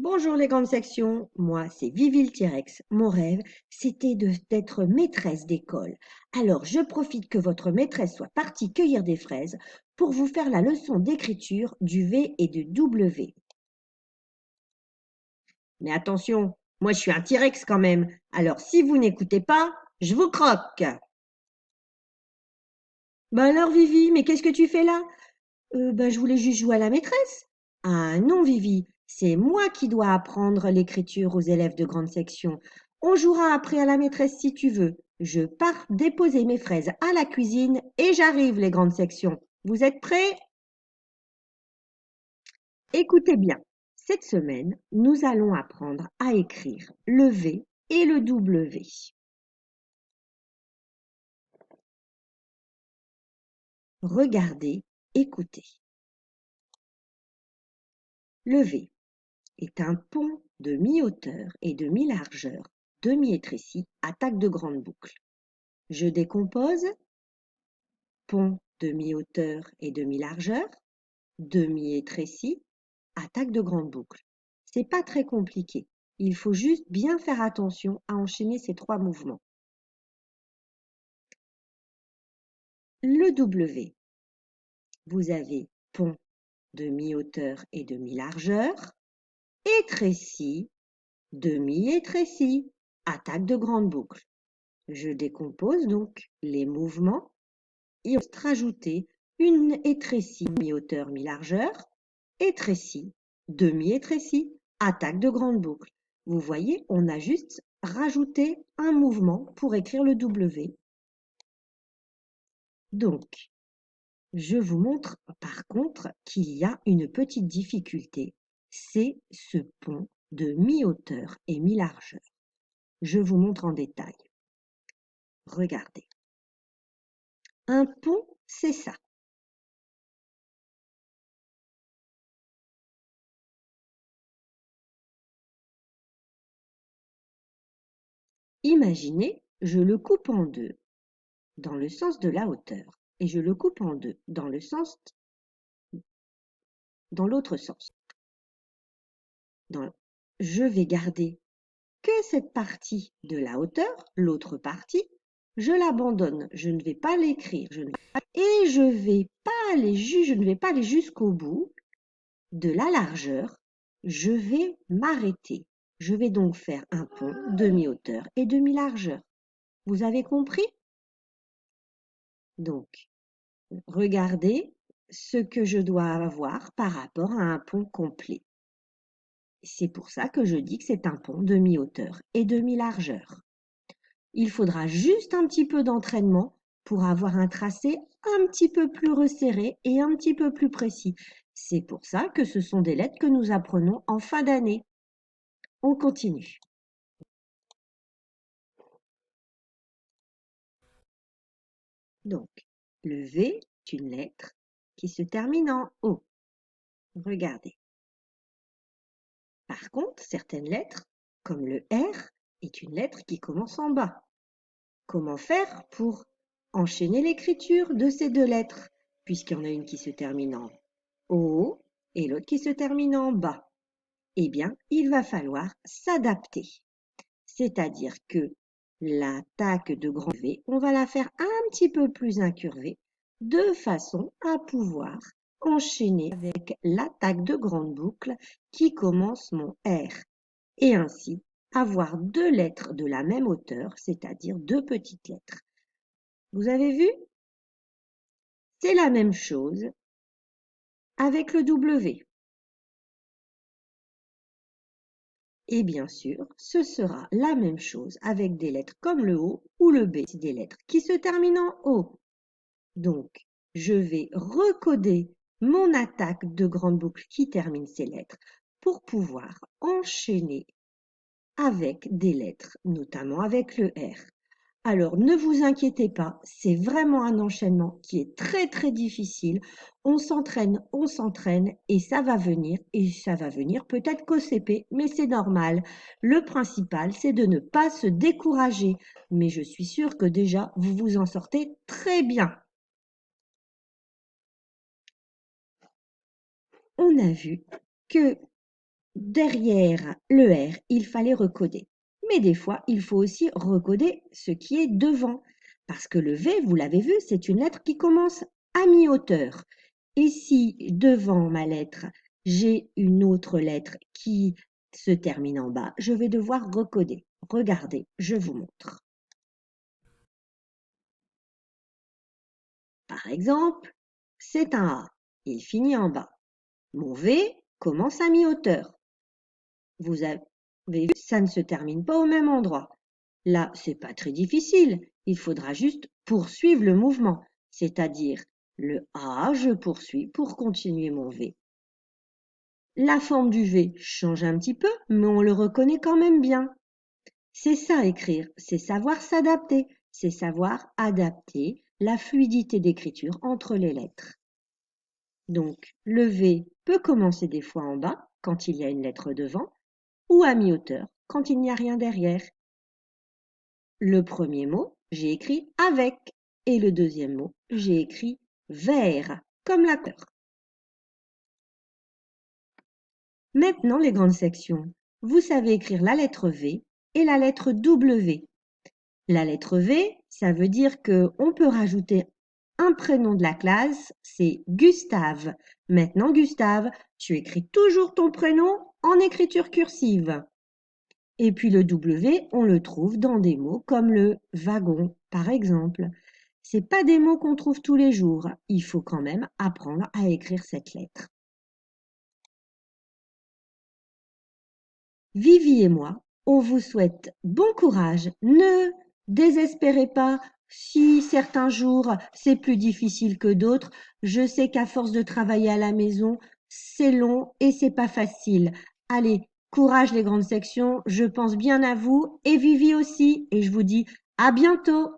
Bonjour les grandes sections, moi c'est Vivi le T-Rex. Mon rêve, c'était d'être maîtresse d'école. Alors je profite que votre maîtresse soit partie cueillir des fraises pour vous faire la leçon d'écriture du V et du W. Mais attention, moi je suis un T-Rex quand même, alors si vous n'écoutez pas, je vous croque. Bah alors Vivi, mais qu'est-ce que tu fais là? Je voulais juste jouer à la maîtresse. Ah non, Vivi, c'est moi qui dois apprendre l'écriture aux élèves de grande section. On jouera après à la maîtresse si tu veux. Je pars déposer mes fraises à la cuisine et j'arrive, les grandes sections. Vous êtes prêts? Écoutez bien. Cette semaine, nous allons apprendre à écrire le V et le W. Regardez, écoutez. Le V est un pont de mi-hauteur et de mi-largeur, demi-étréci, attaque de grande boucle. Je décompose pont de mi-hauteur et demi-largeur, demi-étréci, attaque de grande boucle. C'est pas très compliqué. Il faut juste bien faire attention à enchaîner ces trois mouvements. Le W, vous avez pont de mi-hauteur et demi-largeur, étréci, demi-étréci, attaque de grande boucle. Je décompose donc les mouvements et on va rajouter une étrécie mi-hauteur, mi-largeur, étrécie, demi-étrécie, attaque de grande boucle. Vous voyez, on a juste rajouté un mouvement pour écrire le W. Donc, je vous montre par contre qu'il y a une petite difficulté. C'est ce pont de mi-hauteur et mi-largeur. Je vous montre en détail. Regardez. Un pont, c'est ça. Imaginez, je le coupe en deux dans le sens de la hauteur et je le coupe en deux dans l'autre sens. Je vais garder que cette partie de la hauteur, l'autre partie, je l'abandonne. Je ne vais pas l'écrire. Et je ne vais pas aller jusqu'au bout de la largeur. Je vais m'arrêter. Je vais donc faire un pont demi-hauteur et demi-largeur. Vous avez compris? Donc, regardez ce que je dois avoir par rapport à un pont complet. C'est pour ça que je dis que c'est un pont demi-hauteur et demi-largeur. Il faudra juste un petit peu d'entraînement pour avoir un tracé un petit peu plus resserré et un petit peu plus précis. C'est pour ça que ce sont des lettres que nous apprenons en fin d'année. On continue. Donc, le V est une lettre qui se termine en O. Regardez. Par contre, certaines lettres, comme le R, est une lettre qui commence en bas. Comment faire pour enchaîner l'écriture de ces deux lettres, puisqu'il y en a une qui se termine en O et l'autre qui se termine en bas? Eh bien, il va falloir s'adapter. C'est-à-dire que l'attaque de grand V, on va la faire un petit peu plus incurvée, de façon à pouvoir enchaîner avec l'attaque de grande boucle qui commence mon R. Et ainsi avoir deux lettres de la même hauteur, c'est-à-dire deux petites lettres. Vous avez vu? C'est la même chose avec le W. Et bien sûr, ce sera la même chose avec des lettres comme le O ou le B, c'est des lettres qui se terminent en O. Donc, je vais recoder mon attaque de grande boucle qui termine ces lettres pour pouvoir enchaîner avec des lettres, notamment avec le R. Alors, ne vous inquiétez pas, c'est vraiment un enchaînement qui est très très difficile. On s'entraîne et ça va venir peut-être qu'au CP, mais c'est normal. Le principal, c'est de ne pas se décourager. Mais je suis sûre que déjà, vous vous en sortez très bien. On a vu que derrière le R, il fallait recoder. Mais des fois, il faut aussi recoder ce qui est devant. Parce que le V, vous l'avez vu, c'est une lettre qui commence à mi-hauteur. Et si devant ma lettre, j'ai une autre lettre qui se termine en bas, je vais devoir recoder. Regardez, je vous montre. Par exemple, c'est un A. Il finit en bas. Mon V commence à mi-hauteur. Vous avez vu, ça ne se termine pas au même endroit. Là, c'est pas très difficile. Il faudra juste poursuivre le mouvement, c'est-à-dire le A, je poursuis pour continuer mon V. La forme du V change un petit peu, mais on le reconnaît quand même bien. C'est ça écrire, c'est savoir s'adapter, c'est savoir adapter la fluidité d'écriture entre les lettres. Donc, le V peut commencer des fois en bas, quand il y a une lettre devant, ou à mi-hauteur, quand il n'y a rien derrière. Le premier mot, j'ai écrit avec, et le deuxième mot, j'ai écrit vers, comme la couleur. Maintenant, les grandes sections. Vous savez écrire la lettre V et la lettre W. La lettre V, ça veut dire qu'on peut rajouter un prénom de la classe, c'est Gustave. Maintenant, Gustave, tu écris toujours ton prénom en écriture cursive. Et puis le W, on le trouve dans des mots comme le wagon, par exemple. C'est pas des mots qu'on trouve tous les jours. Il faut quand même apprendre à écrire cette lettre. Vivi et moi, on vous souhaite bon courage. Ne désespérez pas si certains jours c'est plus difficile que d'autres. Je sais qu'à force de travailler à la maison, c'est long et c'est pas facile. Allez, courage les grandes sections, je pense bien à vous et Vivi aussi et je vous dis à bientôt.